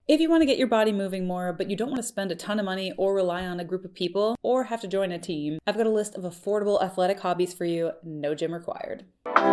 If you want to get your body moving more, but you don't want to spend a ton of money or rely on a group of people or have to join a team, I've got a list of affordable athletic hobbies for you, no gym required. I'm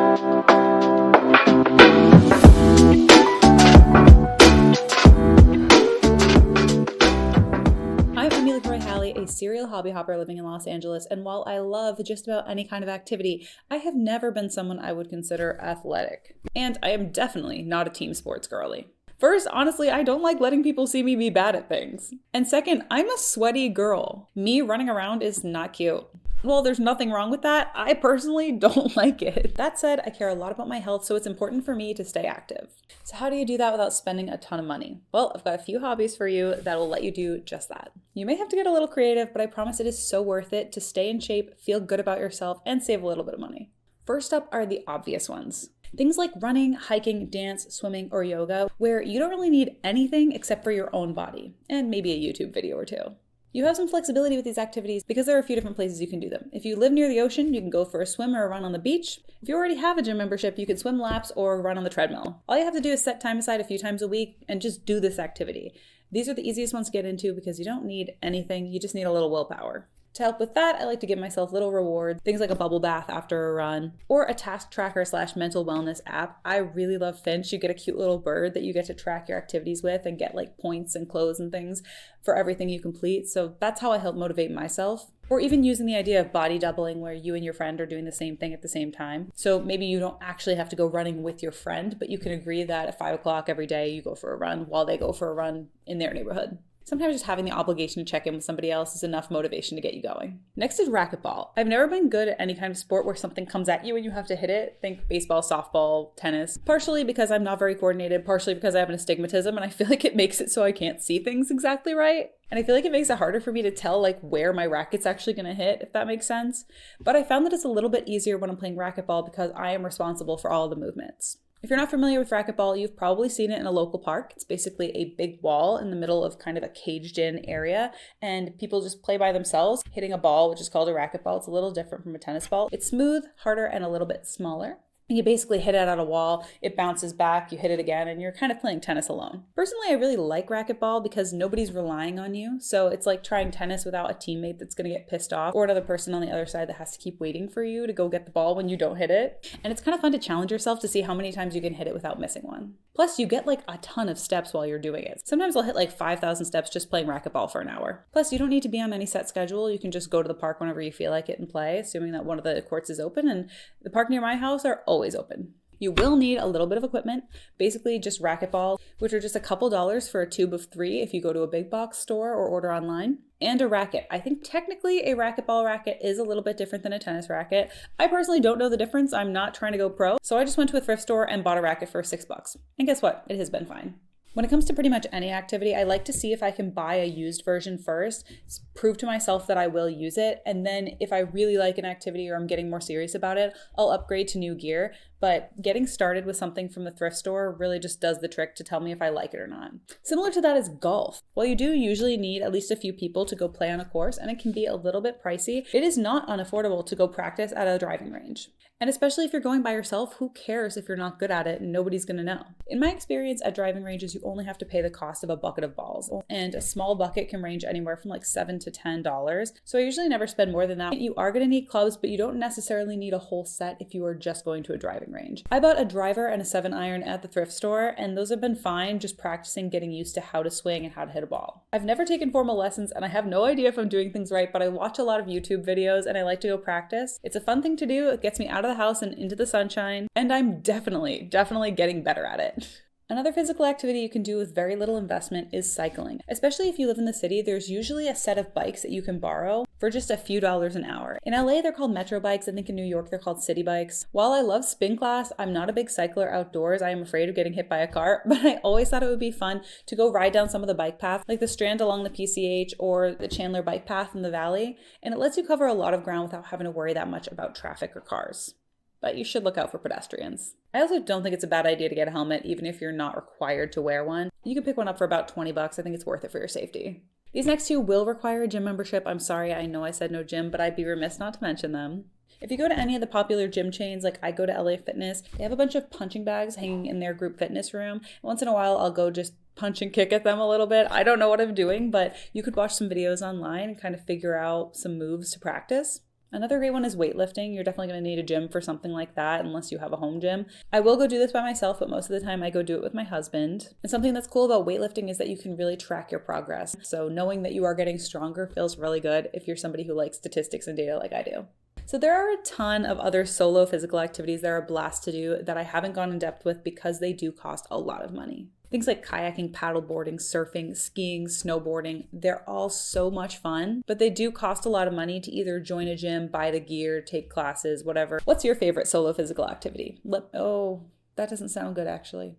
Emy a serial hobby hopper living in Los Angeles, and while I love just about any kind of activity, I have never been someone I would consider athletic. And I am definitely not a team sports girly. First, honestly, I don't like letting people see me be bad at things. And second, I'm a sweaty girl. Me running around is not cute. Well, there's nothing wrong with that. I personally don't like it. That said, I care a lot about my health, so it's important for me to stay active. So how do you do that without spending a ton of money? Well, I've got a few hobbies for you that will let you do just that. You may have to get a little creative, but I promise it is so worth it to stay in shape, feel good about yourself, and save a little bit of money. First up are the obvious ones. Things like running, hiking, dance, swimming, or yoga, where you don't really need anything except for your own body, and maybe a YouTube video or two. You have some flexibility with these activities because there are a few different places you can do them. If you live near the ocean, you can go for a swim or a run on the beach. If you already have a gym membership, you can swim laps or run on the treadmill. All you have to do is set time aside a few times a week and just do this activity. These are the easiest ones to get into because you don't need anything, you just need a little willpower. To help with that, I like to give myself little rewards, things like a bubble bath after a run, or a task tracker / mental wellness app. I really love Finch. You get a cute little bird that you get to track your activities with and get like points and clothes and things for everything you complete. So that's how I help motivate myself. Or even using the idea of body doubling where you and your friend are doing the same thing at the same time. So maybe you don't actually have to go running with your friend, but you can agree that at 5 o'clock every day you go for a run while they go for a run in their neighborhood. Sometimes just having the obligation to check in with somebody else is enough motivation to get you going. Next is racquetball. I've never been good at any kind of sport where something comes at you and you have to hit it. Think baseball, softball, tennis. Partially because I'm not very coordinated, partially because I have an astigmatism and I feel like it makes it so I can't see things exactly right. And I feel like it makes it harder for me to tell like where my racket's actually going to hit, if that makes sense. But I found that it's a little bit easier when I'm playing racquetball because I am responsible for all the movements. If you're not familiar with racquetball, you've probably seen it in a local park. It's basically a big wall in the middle of kind of a caged-in area, and people just play by themselves, hitting a ball, which is called a racquetball. It's a little different from a tennis ball. It's smooth, harder, and a little bit smaller. You basically hit it at a wall, it bounces back, you hit it again, and you're kind of playing tennis alone. Personally, I really like racquetball because nobody's relying on you. So it's like trying tennis without a teammate that's going to get pissed off or another person on the other side that has to keep waiting for you to go get the ball when you don't hit it. And it's kind of fun to challenge yourself to see how many times you can hit it without missing one. Plus, you get like a ton of steps while you're doing it. Sometimes I'll hit like 5,000 steps just playing racquetball for an hour. Plus, you don't need to be on any set schedule. You can just go to the park whenever you feel like it and play, assuming that one of the courts is open, and the park near my house are always open. You will need a little bit of equipment, basically just racquetball, which are just a couple dollars for a tube of 3 if you go to a big box store or order online, and a racket. I think technically a racquetball racket is a little bit different than a tennis racket. I personally don't know the difference. I'm not trying to go pro, so I just went to a thrift store and bought a racket for $6. And guess what? It has been fine. When it comes to pretty much any activity, I like to see if I can buy a used version first, prove to myself that I will use it, and then if I really like an activity or I'm getting more serious about it, I'll upgrade to new gear. But getting started with something from the thrift store really just does the trick to tell me if I like it or not. Similar to that is golf. While you do usually need at least a few people to go play on a course, and it can be a little bit pricey, it is not unaffordable to go practice at a driving range. And especially if you're going by yourself, who cares if you're not good at it and nobody's gonna know? In my experience at driving ranges, you only have to pay the cost of a bucket of balls. And a small bucket can range anywhere from like $7 to $10. So I usually never spend more than that. You are gonna need clubs, but you don't necessarily need a whole set if you are just going to a driving range. I bought a driver and a 7-iron at the thrift store, and those have been fine, just practicing getting used to how to swing and how to hit a ball. I've never taken formal lessons, and I have no idea if I'm doing things right, but I watch a lot of YouTube videos and I like to go practice. It's a fun thing to do. It gets me out of the house and into the sunshine, and I'm definitely getting better at it. Another physical activity you can do with very little investment is cycling. Especially if you live in the city, there's usually a set of bikes that you can borrow for just a few dollars an hour. In LA, they're called Metro bikes. I think in New York, they're called city bikes. While I love spin class, I'm not a big cycler outdoors. I am afraid of getting hit by a car, but I always thought it would be fun to go ride down some of the bike paths, like the Strand along the PCH or the Chandler bike path in the Valley. And it lets you cover a lot of ground without having to worry that much about traffic or cars. But you should look out for pedestrians. I also don't think it's a bad idea to get a helmet, even if you're not required to wear one. You can pick one up for about $20. I think it's worth it for your safety. These next two will require a gym membership. I'm sorry, I know I said no gym, but I'd be remiss not to mention them. If you go to any of the popular gym chains, like I go to LA Fitness, they have a bunch of punching bags hanging in their group fitness room. Once in a while, I'll go just punch and kick at them a little bit. I don't know what I'm doing, but you could watch some videos online and kind of figure out some moves to practice. Another great one is weightlifting. You're definitely going to need a gym for something like that unless you have a home gym. I will go do this by myself, but most of the time I go do it with my husband. And something that's cool about weightlifting is that you can really track your progress. So knowing that you are getting stronger feels really good if you're somebody who likes statistics and data like I do. So there are a ton of other solo physical activities that are a blast to do that I haven't gone in depth with because they do cost a lot of money. Things like kayaking, paddleboarding, surfing, skiing, snowboarding, they're all so much fun, but they do cost a lot of money to either join a gym, buy the gear, take classes, whatever. What's your favorite solo physical activity? Oh, that doesn't sound good actually.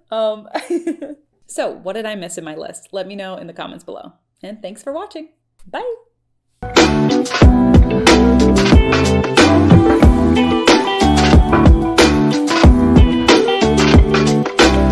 So what did I miss in my list? Let me know in the comments below. And thanks for watching. Bye.